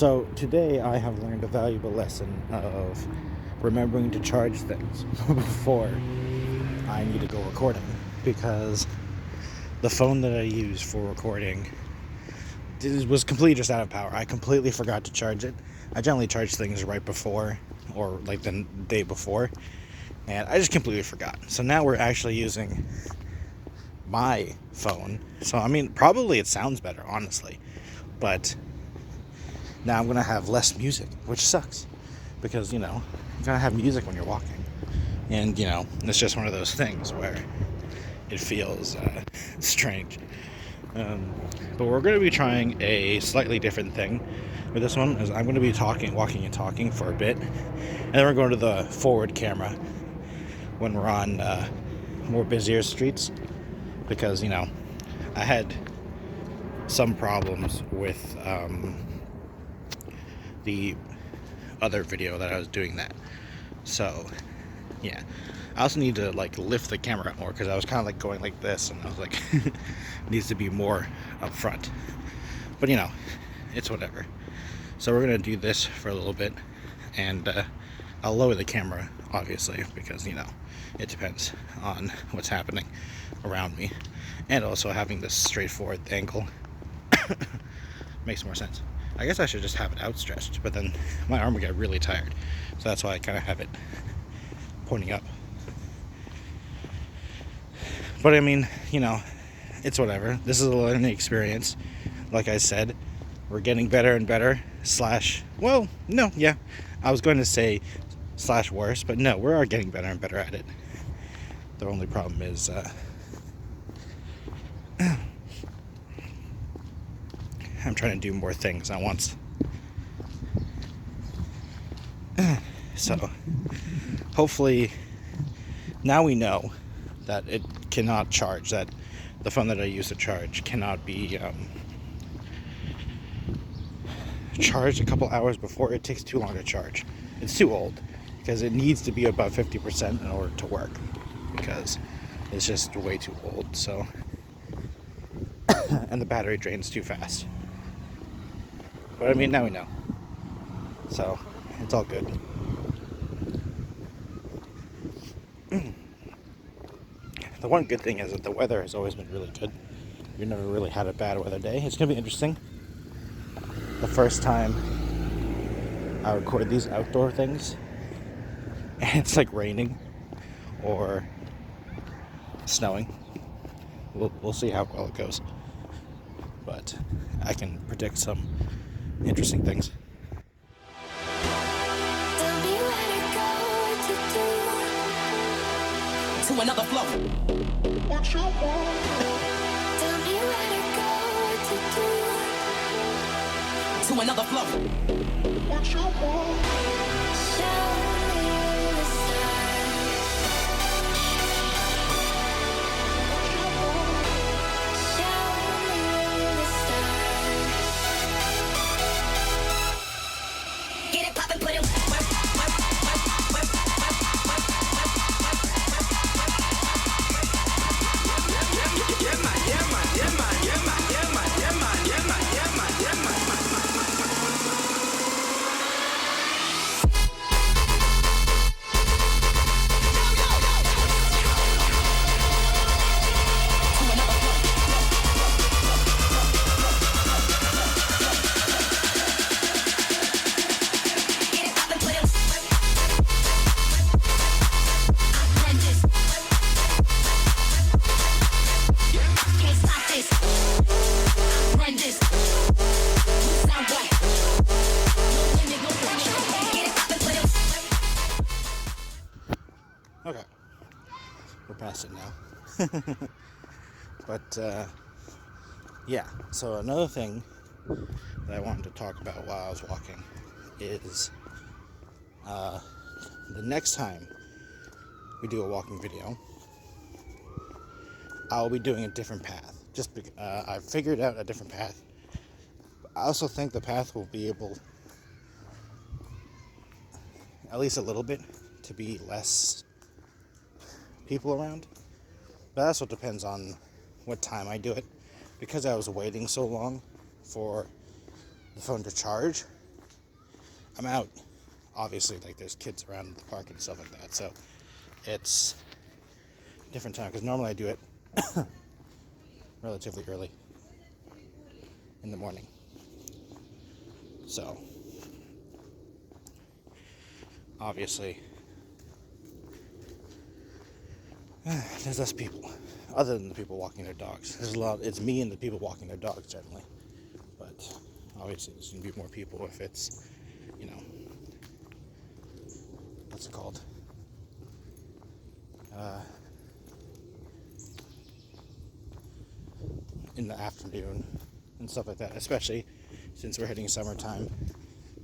So today I have learned a valuable lesson of remembering to charge things before I need to go recording, because the phone that I use for recording was completely just out of power. I completely forgot to charge it. I generally charge things right before or like the day before, and I just completely forgot. So now we're actually using my phone. So I mean, probably it sounds better, honestly, but now I'm gonna have less music, which sucks, because you gotta have music when you're walking, and it's just one of those things where it feels strange. But we're going to be trying a slightly different thing with this one, as I'm going to be walking and talking for a bit, and then we're going to the forward camera when we're on more busier streets, because I had some problems with the other video that I was doing that. So yeah, I also need to lift the camera up more, because I was kind of going like this, and I was like needs to be more up front, but it's whatever. So we're gonna do this for a little bit, and I'll lower the camera obviously, because it depends on what's happening around me, and also having this straightforward angle makes more sense. I guess I should just have it outstretched, but then my arm would get really tired, so that's why I kind of have it pointing up. But I mean, it's whatever. This is a learning experience. Like I said, we're getting better and better. I was going to say / worse, but no, we are getting better and better at it. The only problem is I'm trying to do more things at once. So hopefully now we know that it cannot charge, that the phone that I use to charge cannot be charged a couple hours before. It takes too long to charge. It's too old, because it needs to be about 50% in order to work, because it's just way too old. So and the battery drains too fast. But I mean, now we know, so it's all good. The one good thing is that the weather has always been really good. We've never really had a bad weather day. It's going to be interesting. The first time I record these outdoor things, and it's raining or snowing. We'll see how well it goes. But I can predict some interesting things. To another flow. What you want? Tell me where to go, what to do. To another flow. What you want? Show me the sign. What you want? Show me the sign. Get it poppin', put it work. Okay, we're past it now. But yeah, so another thing that I wanted to talk about while I was walking is the next time we do a walking video, I'll be doing a different path. Just I've figured out a different path. I also think the path will be able, at least a little bit, to be less people around. But that also depends on what time I do it. Because I was waiting so long for the phone to charge, I'm out. Obviously, like, there's kids around the park and stuff like that, so it's a different time, because normally I do it relatively early in the morning. So, obviously, there's less people, other than the people walking their dogs. There's a lot. It's me and the people walking their dogs generally, but obviously there's gonna be more people if it's, you know, what's it called? In the afternoon and stuff like that. Especially since we're hitting summertime,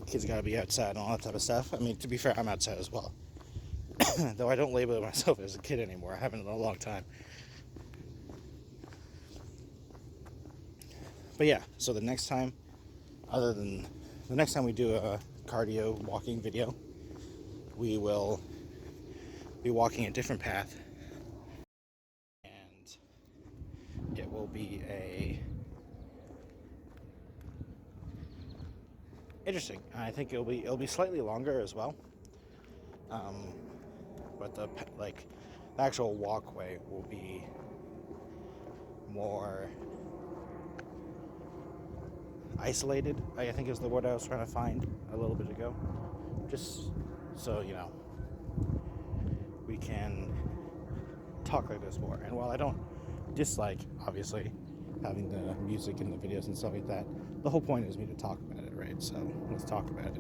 kids gotta be outside and all that type of stuff. I mean, to be fair, I'm outside as well. Though I don't label myself as a kid anymore. I haven't in a long time. But yeah, so the next time, other than the next time we do a cardio walking video, we will be walking a different path, and it will be interesting. I think it'll be slightly longer as well. But the actual walkway will be more isolated, I think is the word I was trying to find a little bit ago. Just so, you know, we can talk like this more. And while I don't dislike, obviously, having the music and the videos and stuff like that, the whole point is me to talk about it, right? So let's talk about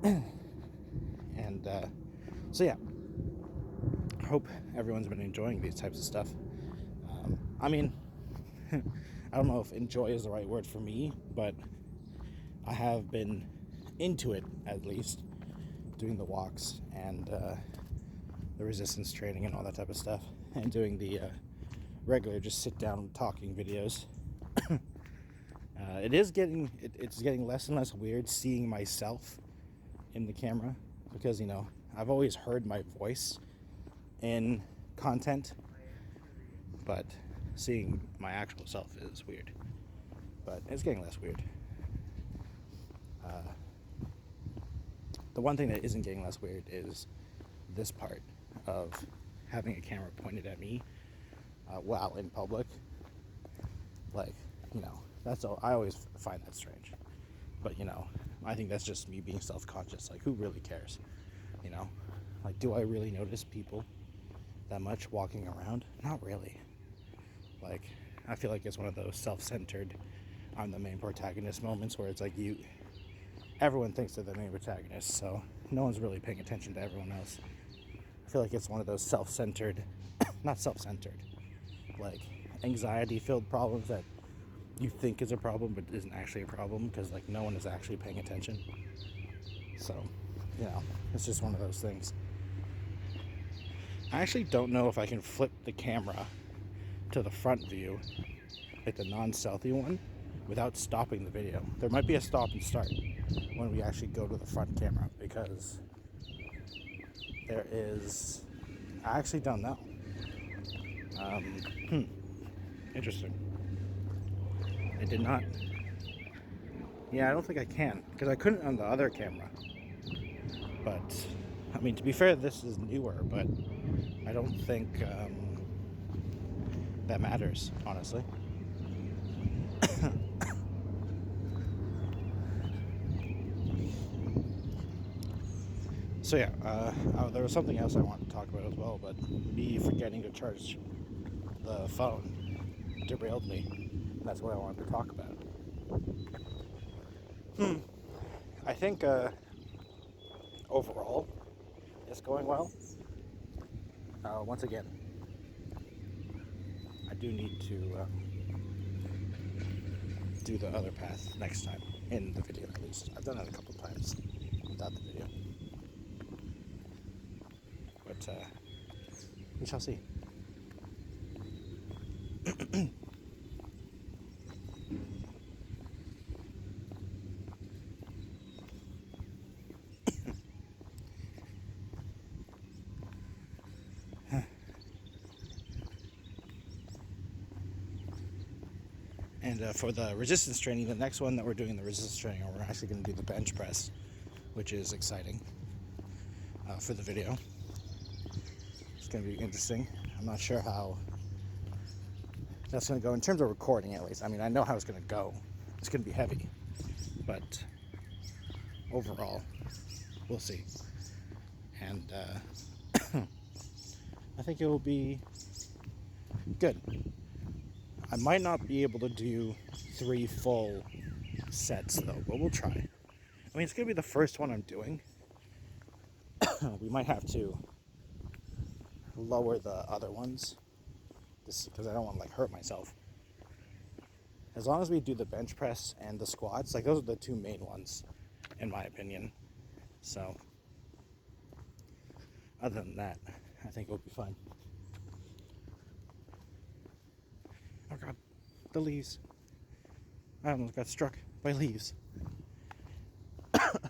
it. And so yeah, I hope everyone's been enjoying these types of stuff. I mean, I don't know if enjoy is the right word for me, but I have been into it, at least, doing the walks and the resistance training and all that type of stuff, and doing the regular just sit down talking videos. It's getting less and less weird seeing myself in the camera, because, you know, I've always heard my voice in content, but seeing my actual self is weird. But it's getting less weird. The one thing that isn't getting less weird is this part of having a camera pointed at me while in public. Like, you know, that's all. I always find that strange. But, you know, I think that's just me being self-conscious. Like, who really cares? You know? Like, do I really notice people that much walking around? Not really. Like, I feel like it's one of those self-centered, I'm the main protagonist moments where it's like everyone thinks they're the main protagonist, so no one's really paying attention to everyone else. I feel like it's one of those self-centered, not self-centered, like anxiety-filled problems that you think is a problem but isn't actually a problem, because like no one is actually paying attention. So, you know, it's just one of those things. I actually don't know if I can flip the camera to the front view, like the non-stealthy one, without stopping the video. There might be a stop and start when we actually go to the front camera, because there is, I actually don't know. Interesting. I did not. Yeah, I don't think I can, because I couldn't on the other camera. But, I mean, to be fair, this is newer, but I don't think that matters, honestly. So yeah, there was something else I wanted to talk about as well, but me forgetting to charge the phone derailed me. That's what I wanted to talk about. I think overall it's going well. Once again, I do need to do the other path next time, in the video at least. I've done it a couple times without the video. But we shall see. And And for the resistance training, the next one that we're doing the resistance training, we're actually going to do the bench press, which is exciting for the video. It's going to be interesting. I'm not sure how that's going to go in terms of recording, at least. I mean, I know how it's going to go. It's going to be heavy, but overall, we'll see. And I think it will be good. I might not be able to do 3 full sets though, but we'll try. I mean, it's going to be the first one I'm doing. We might have to lower the other ones, just because I don't want to like hurt myself. As long as we do the bench press and the squats, like those are the 2 main ones, in my opinion. So, other than that, I think it'll be fun. Oh god, the leaves. I almost got struck by leaves.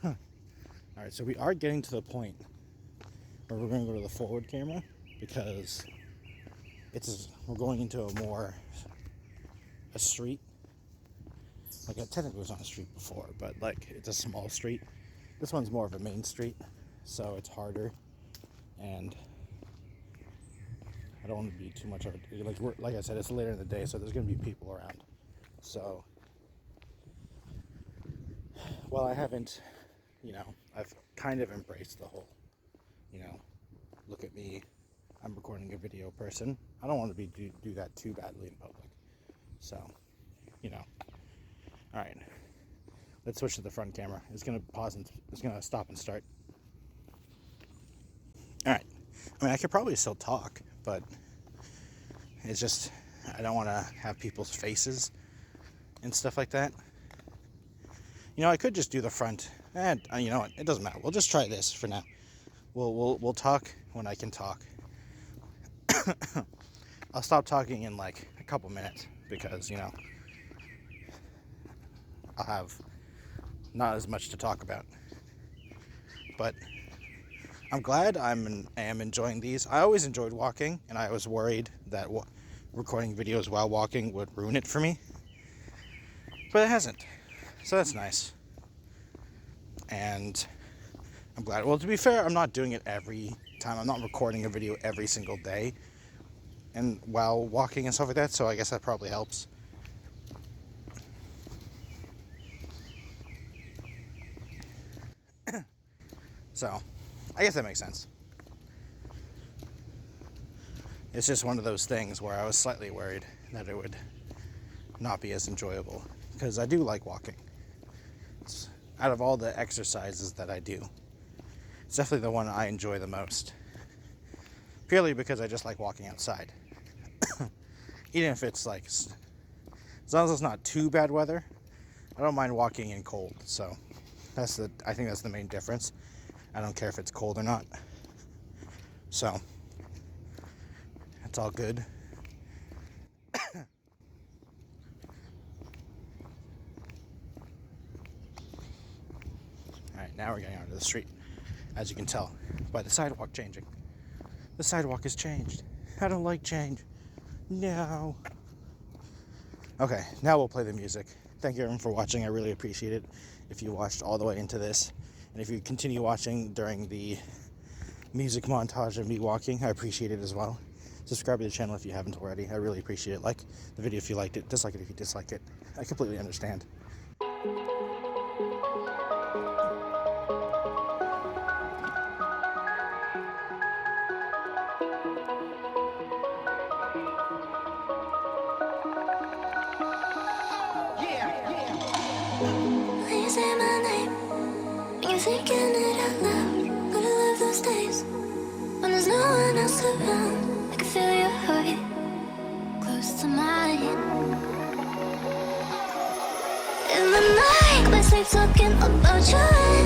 Alright, so we are getting to the point where we're going to go to the forward camera, because we're going into a street. Like, I technically was on a street before, but like, it's a small street. This one's more of a main street, so it's harder, and I don't want to be too much of it. Like I said, it's later in the day, so there's going to be people around. So, well, I haven't, I've kind of embraced the whole, look at me, I'm recording a video person. I don't want to do that too badly in public. So, all right. Let's switch to the front camera. It's going to pause and it's going to stop and start. All right. I mean, I could probably still talk, but it's just, I don't want to have people's faces and stuff like that. I could just do the front, and you know what, it doesn't matter. We'll just try this for now. We'll talk when I can talk. I'll stop talking in like a couple minutes, because I'll have not as much to talk about. But I'm glad I am enjoying these. I always enjoyed walking, and I was worried that recording videos while walking would ruin it for me. But it hasn't. So that's nice. And I'm glad. Well, to be fair, I'm not doing it every time. I'm not recording a video every single day and while walking and stuff like that, so I guess that probably helps. So, I guess that makes sense. It's just one of those things where I was slightly worried that it would not be as enjoyable, because I do like walking. Out of all the exercises that I do, it's definitely the one I enjoy the most. Purely because I just like walking outside. Even if it's like, as long as it's not too bad weather, I don't mind walking in cold. So I think that's the main difference. I don't care if it's cold or not. So it's all good. Alright, now we're getting onto the street. As you can tell by the sidewalk changing. The sidewalk has changed. I don't like change. No. Okay, now we'll play the music. Thank you everyone for watching. I really appreciate it if you watched all the way into this. And if you continue watching during the music montage of me walking, I appreciate it as well. Subscribe to the channel if you haven't already. I really appreciate it. Like the video if you liked it. Dislike it if you disliked it. I completely understand. When you say my name, when you're thinking it out loud, gotta live those days when there's no one else around. I can feel your heart close to mine. In the night, my sleep talking about you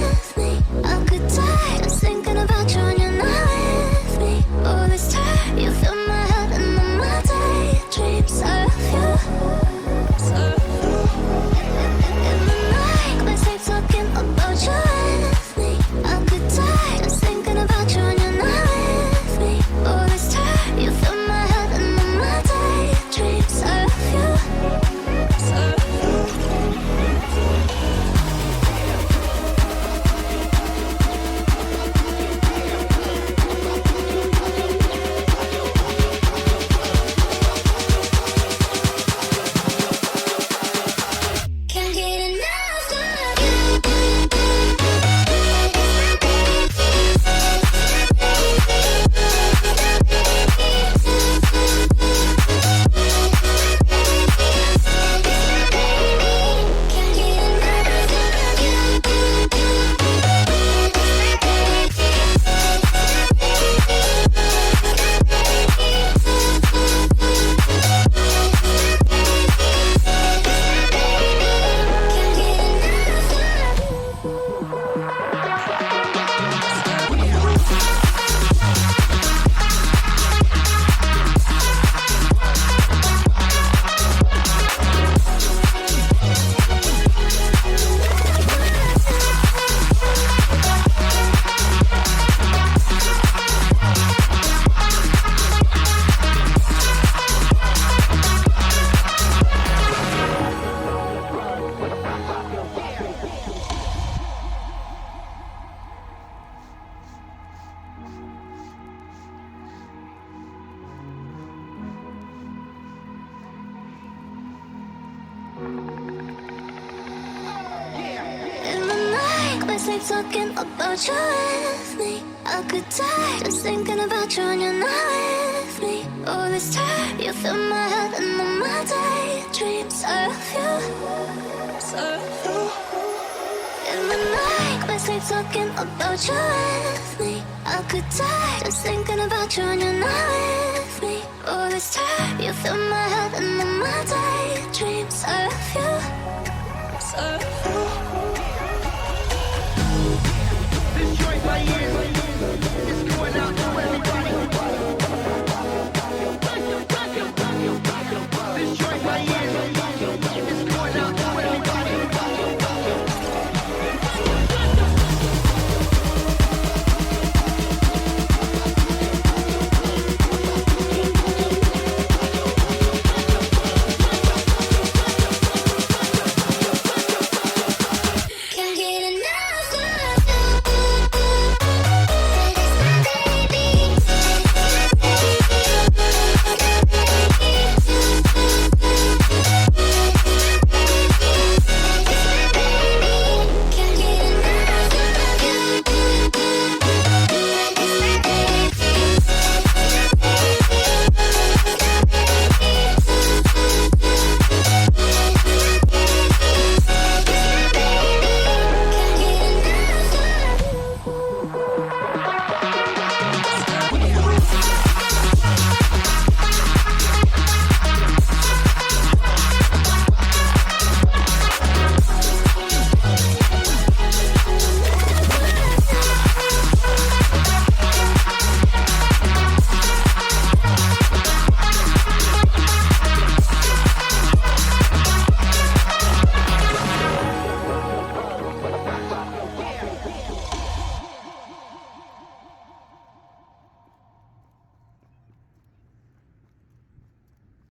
with me. I could die just thinking about you when you're not with me. All this time, you fill my head and all my daydreams of you. Talking about you with me. I could die just thinking about you when you're not with me. All this time, you fill my head and all my daydreams of you. night we sleep talking about you with me. I could die just thinking about you when you're not with me. All this time you fill my head and all my daydreams of you, of you. In the night we sleep talking about you with me. I could die just thinking about you when you're not with me. All this time you fill my head and all my daydreams of you, of you.